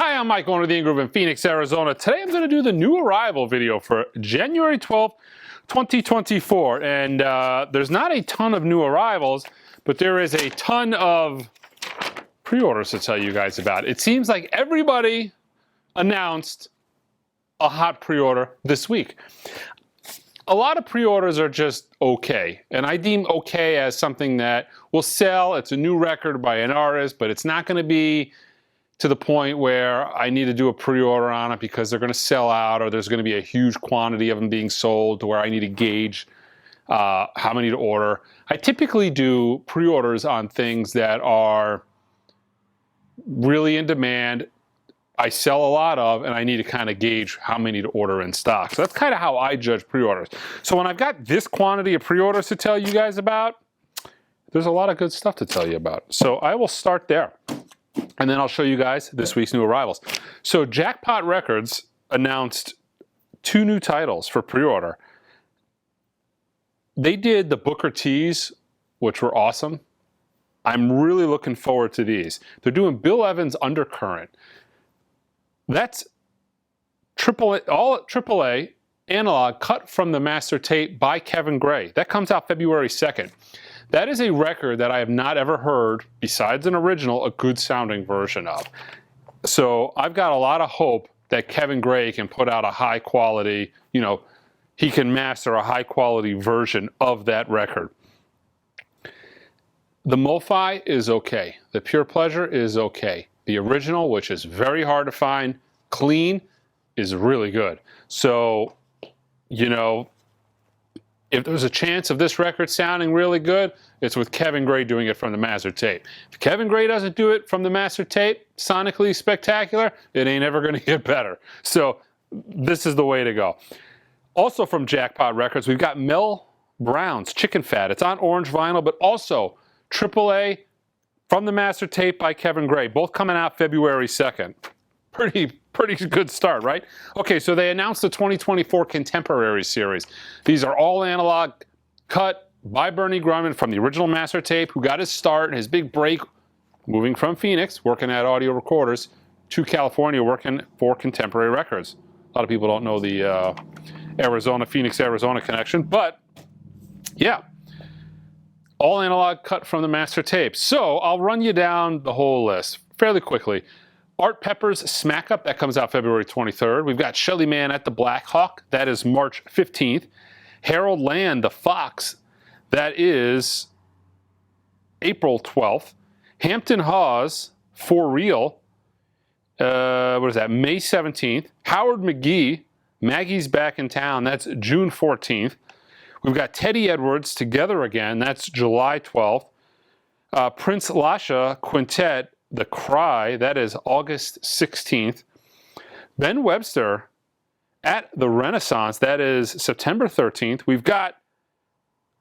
Hi, I'm Mike, owner of the In-Groove in Phoenix, Arizona. Today I'm going to do the new arrival video for January 12th, 2024. And there's not a ton of new arrivals, but there is a ton of pre-orders to tell you guys about. It seems like everybody announced a hot pre-order this week. A lot of pre-orders are just okay, and I deem okay as something that will sell. It's a new record by an artist, but it's not going to be to the point where I need to do a pre-order on it because they're going to sell out, or there's going to be a huge quantity of them being sold to where I need to gauge how many to order. I typically do pre-orders on things that are really in demand, I sell a lot of, and I need to kind of gauge how many to order in stock. So that's kind of how I judge pre-orders. So when I've got this quantity of pre-orders to tell you guys about, there's a lot of good stuff to tell you about. So I will start there, and then I'll show you guys this week's new arrivals. So Jackpot Records announced 2 new titles for pre-order. They did the Booker T's, which were awesome. I'm really looking forward to these. They're doing Bill Evans' Undercurrent. That's all AAA analog cut from the master tape by Kevin Gray. That comes out February 2nd. That is a record that I have not ever heard, besides an original, a good sounding version of. So I've got a lot of hope that Kevin Gray can put out a high quality, he can master a high quality version of that record. The MoFi is okay. The Pure Pleasure is okay. The original, which is very hard to find, clean, is really good. So, if there's a chance of this record sounding really good, it's with Kevin Gray doing it from the master tape. If Kevin Gray doesn't do it from the master tape, sonically spectacular, it ain't ever going to get better. So this is the way to go. Also from Jackpot Records, we've got Mel Brown's Chicken Fat. It's on orange vinyl, but also AAA from the master tape by Kevin Gray, both coming out February 2nd. Pretty good start, right? Okay, so they announced the 2024 Contemporary Series. These are all analog, cut by Bernie Grundman from the original master tape, who got his start and his big break moving from Phoenix, working at audio recorders, to California, working for Contemporary Records. A lot of people don't know the Phoenix, Arizona connection, but yeah. All analog cut from the master tape. So I'll run you down the whole list fairly quickly. Art Pepper's Smack Up, that comes out February 23rd. We've got Shelly Man at the Black Hawk, that is March 15th. Harold Land, The Fox, that is April 12th. Hampton Hawes, For Real, May 17th. Howard McGee, Maggie's Back in Town, that's June 14th. We've got Teddy Edwards, Together Again, that's July 12th. Prince Lasha Quintet, The Cry, that is August 16th. Ben Webster at the Renaissance, that is September 13th. We've got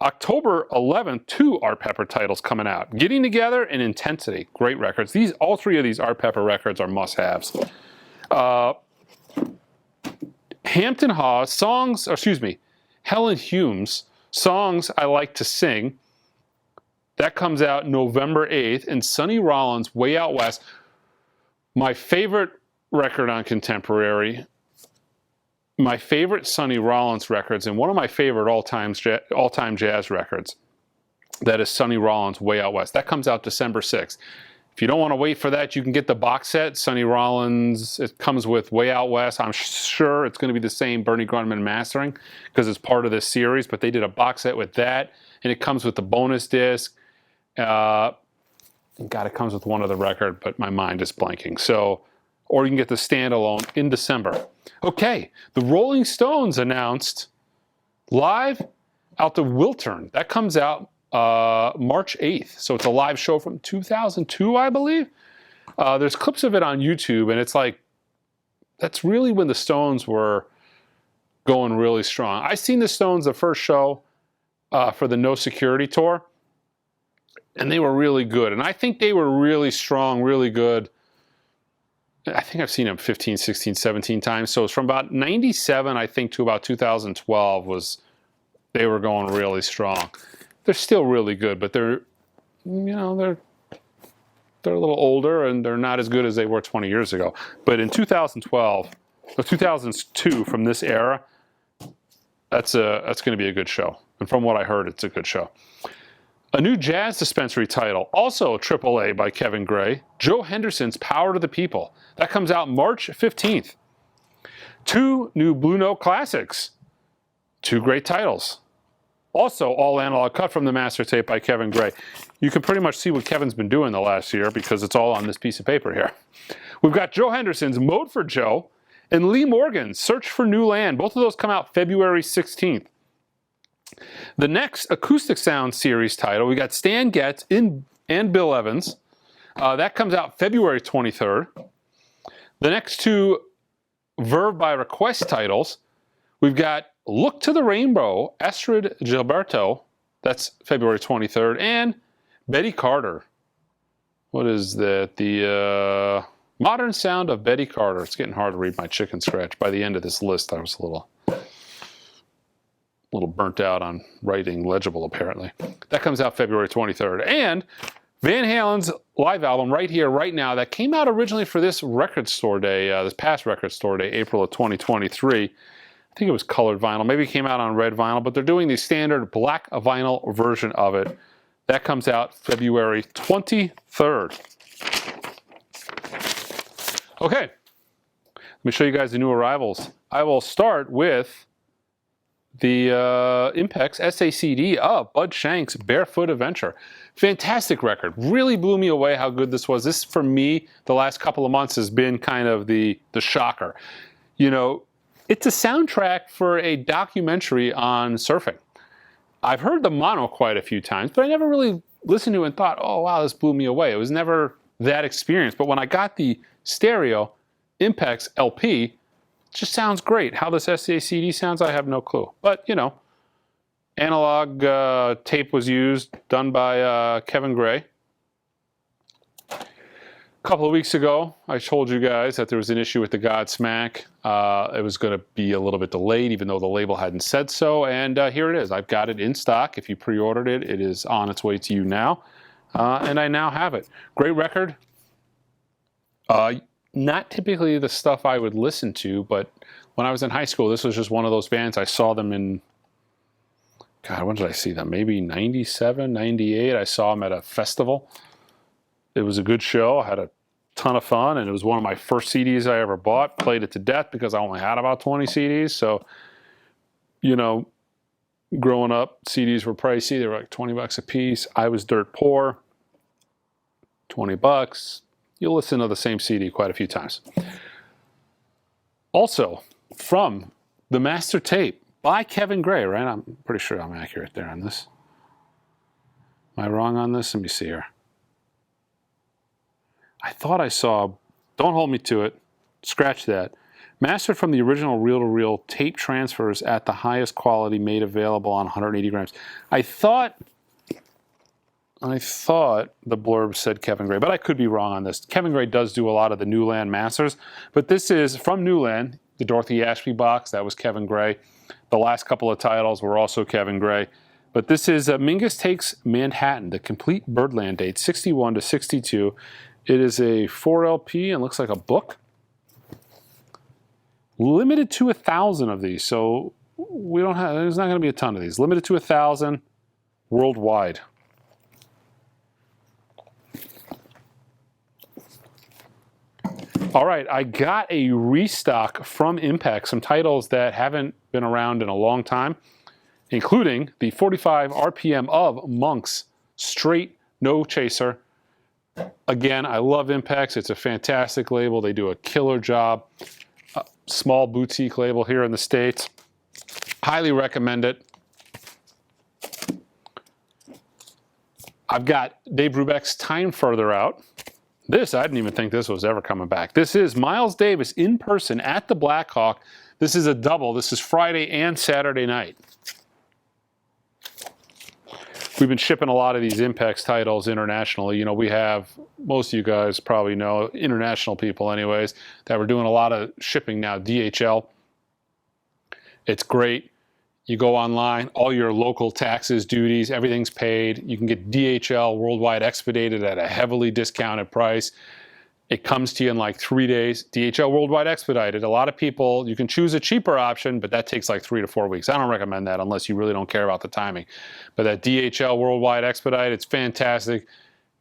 October 11th, 2 Art Pepper titles coming out. Getting Together and Intensity, great records. All 3 of these Art Pepper records are must-haves. Hampton Hawes, Helen Hume's Songs I Like to Sing. That comes out November 8th. And Sonny Rollins' Way Out West, my favorite record on Contemporary, my favorite Sonny Rollins records, and one of my favorite all-time jazz records. That is Sonny Rollins' Way Out West. That comes out December 6th. If you don't want to wait for that, you can get the box set. Sonny Rollins, it comes with Way Out West. I'm sure it's going to be the same Bernie Grundman mastering because it's part of this series, but they did a box set with that, and it comes with the bonus disc. God, it comes with one other record, but my mind is blanking. So, or you can get the standalone in December. Okay, the Rolling Stones announced Live out of Wiltern. That comes out March 8th. So it's a live show from 2002, I believe. There's clips of it on YouTube, and it's like, that's really when the Stones were going really strong. I seen the Stones the first show for the No Security tour, and they were really good. And I think they were really strong, really good. I think I've seen them 15, 16, 17 times. So it's from about 97, I think, to about 2012 they were going really strong. They're still really good, but they're they're a little older and they're not as good as they were 20 years ago. But in 2012, or 2002, from this era, that's going to be a good show. And from what I heard, it's a good show. A new jazz dispensary title, also AAA by Kevin Gray, Joe Henderson's Power to the People. That comes out March 15th. 2 new Blue Note classics. 2 great titles. Also, all analog, cut from the master tape by Kevin Gray. You can pretty much see what Kevin's been doing the last year because it's all on this piece of paper here. We've got Joe Henderson's Mode for Joe and Lee Morgan's Search for New Land. Both of those come out February 16th. The next Acoustic Sound series title, we got Stan Getz and Bill Evans. That comes out February 23rd. The next 2 Verve by Request titles, we've got Look to the Rainbow, Astrid Gilberto. That's February 23rd. And Betty Carter. What is that? The Modern Sound of Betty Carter. It's getting hard to read my chicken scratch. By the end of this list, I was a little burnt out on writing legible, apparently. That comes out February 23rd. And Van Halen's live album, Right Here, Right Now, that came out originally for this record store day, this past record store day, April of 2023. I think it was colored vinyl. Maybe it came out on red vinyl, but they're doing the standard black vinyl version of it. That comes out February 23rd. Okay, let me show you guys the new arrivals. I will start with the Impex SACD of Bud Shank's Barefoot Adventure. Fantastic record. Really blew me away how good this was. This, for me, the last couple of months has been kind of the shocker. You know, it's a soundtrack for a documentary on surfing. I've heard the mono quite a few times, but I never really listened to it and thought, oh, wow, this blew me away. It was never that experience. But when I got the stereo Impex LP, just sounds great. How this SACD sounds, I have no clue. But, you know, analog tape was used, done by Kevin Gray. A couple of weeks ago, I told you guys that there was an issue with the Godsmack. It was going to be a little bit delayed, even though the label hadn't said so. And here it is. I've got it in stock. If you pre-ordered it, it is on its way to you now. And I now have it. Great record. Not typically the stuff I would listen to, but when I was in high school, this was just one of those bands. I saw them in, God, when did I see them? Maybe 97, 98. I saw them at a festival. It was a good show. I had a ton of fun, and it was one of my first CDs I ever bought. Played it to death because I only had about 20 CDs. So, you know, growing up, CDs were pricey. They were like 20 bucks a piece. I was dirt poor. 20 bucks. You'll listen to the same CD quite a few times. Also, from the master tape by Kevin Gray, right? I'm pretty sure I'm accurate there on this. Am I wrong on this? Let me see here. I thought I saw, don't hold me to it, scratch that. Mastered from the original reel-to-reel tape transfers at the highest quality made available on 180 grams. I thought the blurb said Kevin Gray, but I could be wrong on this. Kevin Gray does do a lot of the Newland masters, but this is from Newland, the Dorothy Ashby box, that was Kevin Gray. The last couple of titles were also Kevin Gray. But this is Mingus Takes Manhattan, the complete Birdland date, 61 to 62. It is a 4 LP and looks like a book. Limited to 1,000 of these, so we don't have, there's not going to be a ton of these. Limited to 1,000 worldwide. All right, I got a restock from Impex, some titles that haven't been around in a long time, including the 45 RPM of Monk's Straight No Chaser. Again, I love Impex. It's a fantastic label. They do a killer job. Small boutique label here in the States. Highly recommend it. I've got Dave Brubeck's Time Further Out. This, I didn't even think this was ever coming back. This is Miles Davis in person at the Black Hawk. This is a double. This is Friday and Saturday night. We've been shipping a lot of these Impex titles internationally. You know, we have, most of you guys probably know, international people anyways, that we're doing a lot of shipping now, DHL. It's great. You go online, all your local taxes, duties, everything's paid. You can get DHL worldwide expedited at a heavily discounted price. It comes to you in like 3 days. DHL worldwide expedited. A lot of people, you can choose a cheaper option, but that takes like 3 to 4 weeks. I don't recommend that unless you really don't care about the timing. But that DHL worldwide expedite, it's fantastic.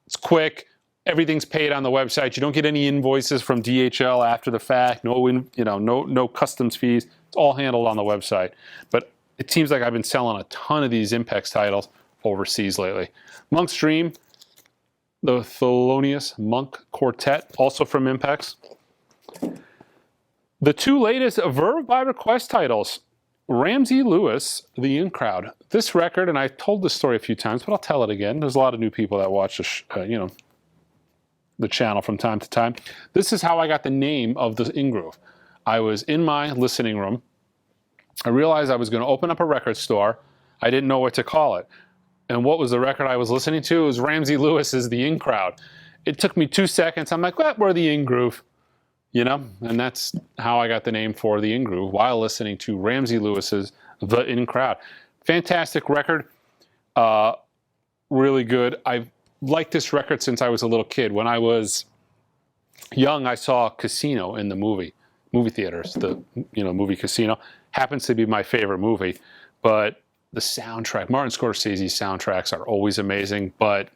It's quick. Everything's paid on the website. You don't get any invoices from DHL after the fact. No customs fees. It's all handled on the website. But it seems like I've been selling a ton of these Impex titles overseas lately. Monk's Dream, the Thelonious Monk Quartet, also from Impex. The 2 latest Verve by Request titles, Ramsey Lewis, The In Crowd. This record, and I've told this story a few times, but I'll tell it again. There's a lot of new people that watch the channel from time to time. This is how I got the name of the In-Groove. I was in my listening room. I realized I was going to open up a record store. I didn't know what to call it. And what was the record I was listening to? It was Ramsey Lewis's The In Crowd. It took me 2 seconds. I'm like, well, we're the In-Groove. And that's how I got the name for the In-Groove while listening to Ramsey Lewis's The In Crowd. Fantastic record. Really good. I've liked this record since I was a little kid. When I was young, I saw Casino in the movie theaters. The movie Casino happens to be my favorite movie, but the soundtrack, Martin Scorsese's soundtracks are always amazing. But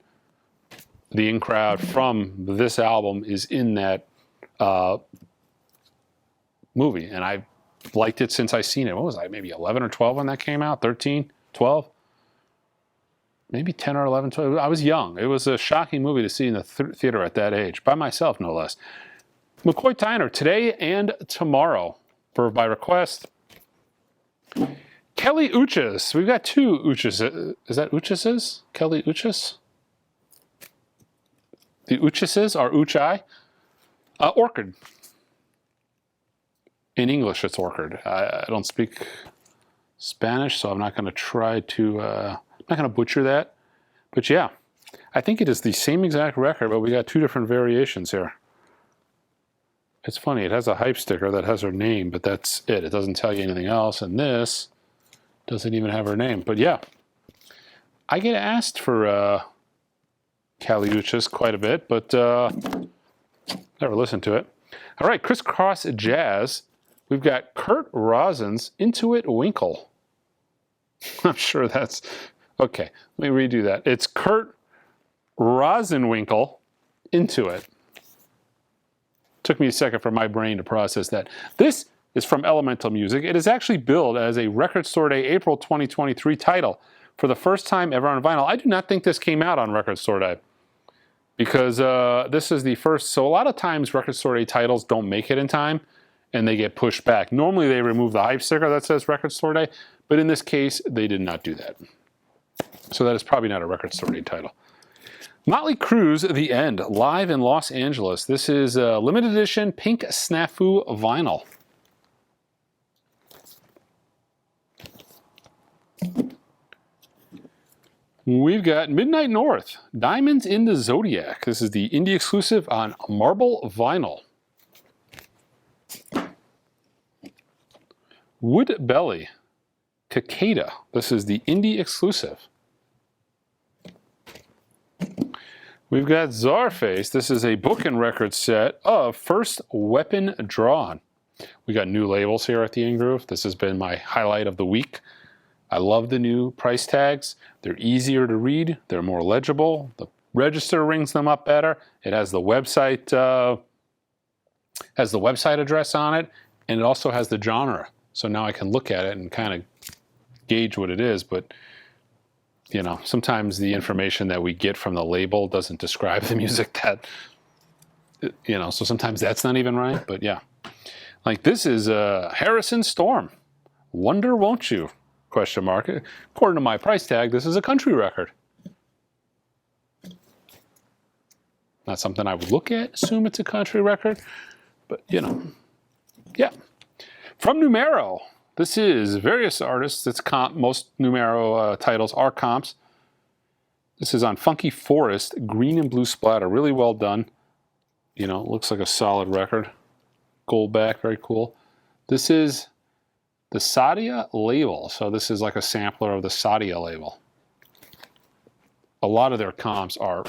the In Crowd from this album is in that movie, and I've liked it since I seen it. What was I, maybe 11 or 12 when that came out? 13, 12? Maybe 10 or 11, 12. I was young. It was a shocking movie to see in the theater at that age, by myself, no less. McCoy Tyner, Today and Tomorrow, Verve by Request. Kelly Uchis. We've got 2 Uchis. Is that Uchises? Kelly Uchis? The Uchises are Uchai. Orchid. In English, it's Orchid. I don't speak Spanish, so I'm not going to try to... I'm not going to butcher that. But yeah, I think it is the same exact record, but we got 2 different variations here. It's funny, it has a hype sticker that has her name, but that's it. It doesn't tell you anything else, and this doesn't even have her name. But yeah, I get asked for Caliuchis quite a bit, but never listened to it. All right, Crisscross Jazz. We've got Kurt Rosin's Intuit Winkle. I'm sure that's... Okay, let me redo that. It's Kurt Rosenwinkel, Intuit. Took me a second for my brain to process that. This is from Elemental Music. It is actually billed as a Record Store Day April 2023 title for the first time ever on vinyl. I do not think this came out on Record Store Day because this is the first. So a lot of times Record Store Day titles don't make it in time and they get pushed back. Normally they remove the hype sticker that says Record Store Day, but in this case they did not do that. So that is probably not a Record Store Day title. Motley Crue's The End, live in Los Angeles. This is a limited edition pink snafu vinyl. We've got Midnight North, Diamonds in the Zodiac. This is the indie exclusive on marble vinyl. Wood Belly, Cicada. This is the indie exclusive. We've got Czarface. This is a book and record set of First Weapon Drawn. We got new labels here at the In-Groove. This has been my highlight of the week. I love the new price tags. They're easier to read. They're more legible. The register rings them up better. It has the website address on it, and it also has the genre. So now I can look at it and kind of gauge what it is. But you know, sometimes the information that we get from the label doesn't describe the music that, you know, so sometimes that's not even right, but yeah. Like this is Harrison Storm, Wonder Won't You, question mark. According to my price tag, this is a country record. Not something I would look at, assume it's a country record, but you know, yeah. From Numero. This is various artists. It's comp. Most Numero titles are comps. This is on Funky Forest, green and blue splatter. Really well done. You know, looks like a solid record. Gold back, very cool. This is The Sadia label. So this is like a sampler of the Sadia label. A lot of their comps are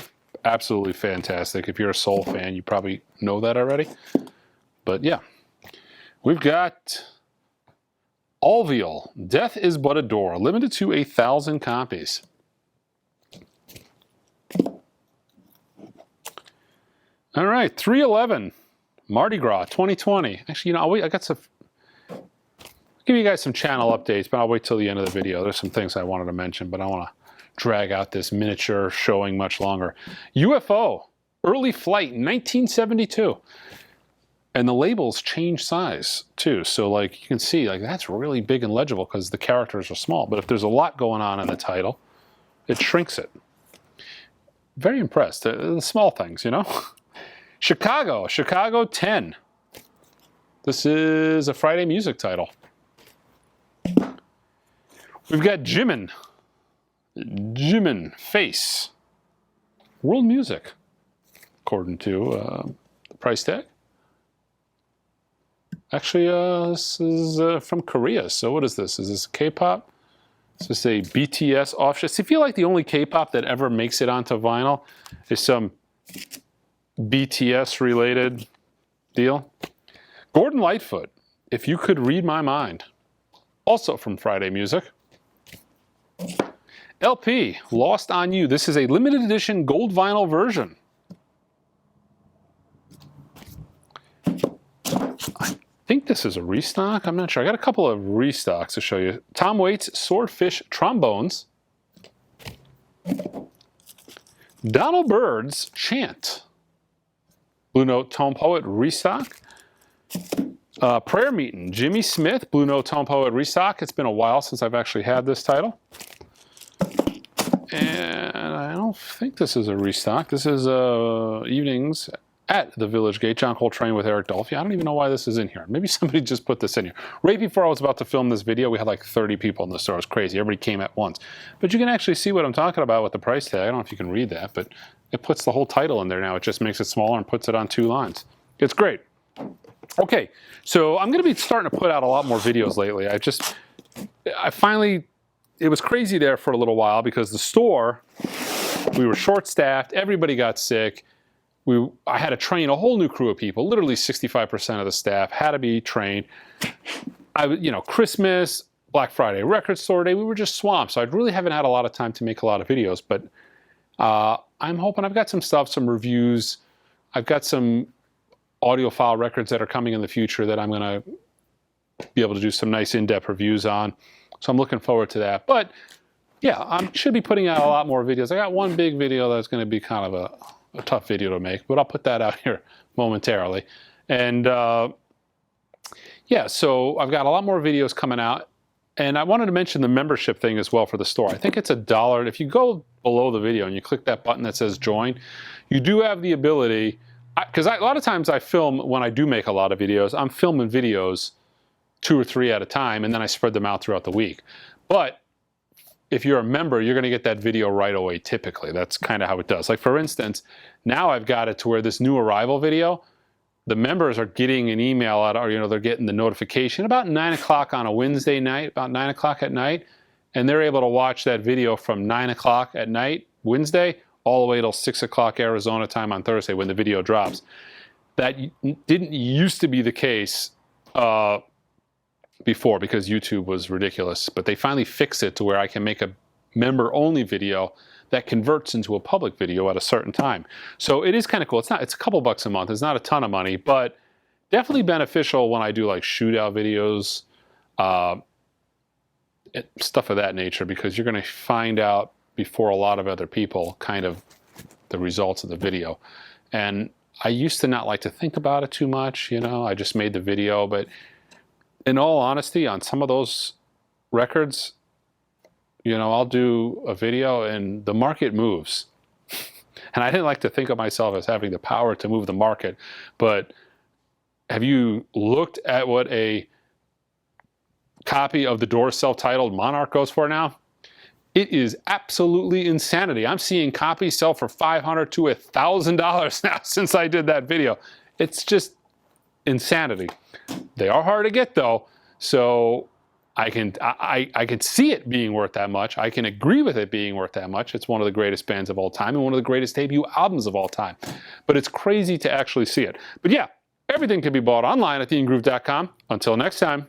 absolutely fantastic. If you're a Soul fan, you probably know that already. But yeah, we've got Alveol, Death is But a Door, limited to 1,000 copies. All right, 311, Mardi Gras 2020. Actually, you know, I got some, give you guys some channel updates, but I'll wait till the end of the video. There's some things I wanted to mention, but I want to drag out this miniature showing much longer. UFO, Early Flight, 1972. And the labels change size too. So like you can see, like that's really big and legible because the characters are small. But if there's a lot going on in the title, it shrinks it. Very impressed. The small things, you know. Chicago 10. This is a Friday Music title. We've got Jimin Face. World Music, according to the price tag. Actually, this is from Korea. So what is this? Is this K-pop? Is this a BTS offshoot? See, I feel like the only K-pop that ever makes it onto vinyl is some BTS-related deal. Gordon Lightfoot, If You Could Read My Mind. Also from Friday Music. LP, Lost on You. This is a limited edition gold vinyl version. I think this is a restock. I'm not sure. I got a couple of restocks to show you. Tom Waits, Swordfish Trombones. Donald Byrd's Chant. Blue Note Tone Poet restock. Prayer Meeting, Jimmy Smith, Blue Note Tone Poet restock. It's been a while since I've actually had this title. And I don't think this is a restock. This is Evenings at the Village Gate, John Coltrane with Eric Dolphy. I don't even know why this is in here. Maybe somebody just put this in here. Right before I was about to film this video, we had like 30 people in the store. It was crazy. Everybody came at once. But you can actually see what I'm talking about with the price tag. I don't know if you can read that, but it puts the whole title in there now. It just makes it smaller and puts it on 2 lines. It's great. Okay, so I'm going to be starting to put out a lot more videos lately. I finally, it was crazy there for a little while because the store, we were short-staffed, everybody got sick. I had to train a whole new crew of people. Literally 65% of the staff had to be trained. Christmas, Black Friday, Record Store Day, we were just swamped. So I really haven't had a lot of time to make a lot of videos. But I'm hoping I've got some stuff, some reviews. I've got some audiophile records that are coming in the future that I'm going to be able to do some nice in-depth reviews on. So I'm looking forward to that. But yeah, I should be putting out a lot more videos. I got one big video that's going to be kind of a tough video to make, but I'll put that out here momentarily. And yeah, so I've got a lot more videos coming out. And I wanted to mention the membership thing as well for the store. I think it's $1. If you go below the video and you click that button that says join, you do have the ability, because a lot of times I film, when I do make a lot of videos, I'm filming videos 2 or 3 at a time, and then I spread them out throughout the week. But if you're a member, you're going to get that video right away, typically. That's kind of how it does. Like, for instance, now I've got it to where this new arrival video, the members are getting an email out, or, they're getting the notification about 9 o'clock on a Wednesday night, about 9 o'clock at night, and they're able to watch that video from 9 o'clock at night, Wednesday, all the way till 6 o'clock Arizona time on Thursday when the video drops. That didn't used to be the case before, because YouTube was ridiculous, but they finally fixed it to where I can make a member-only video that converts into a public video at a certain time. So it is kind of cool. It's a couple bucks a month. It's not a ton of money, but definitely beneficial when I do like shootout videos, stuff of that nature, because you're going to find out before a lot of other people kind of the results of the video. And I used to not like to think about it too much, I just made the video, but in all honesty, on some of those records, I'll do a video and the market moves. And I didn't like to think of myself as having the power to move the market, but have you looked at what a copy of The Doors self-titled Monarch goes for now? It is absolutely insanity. I'm seeing copies sell for $500 to $1,000 now since I did that video. It's just insanity. They are hard to get though, so I can see it being worth that much. I can agree with it being worth that much. It's one of the greatest bands of all time and one of the greatest debut albums of all time. But it's crazy to actually see it. But yeah, everything can be bought online at theingroove.com. Until next time.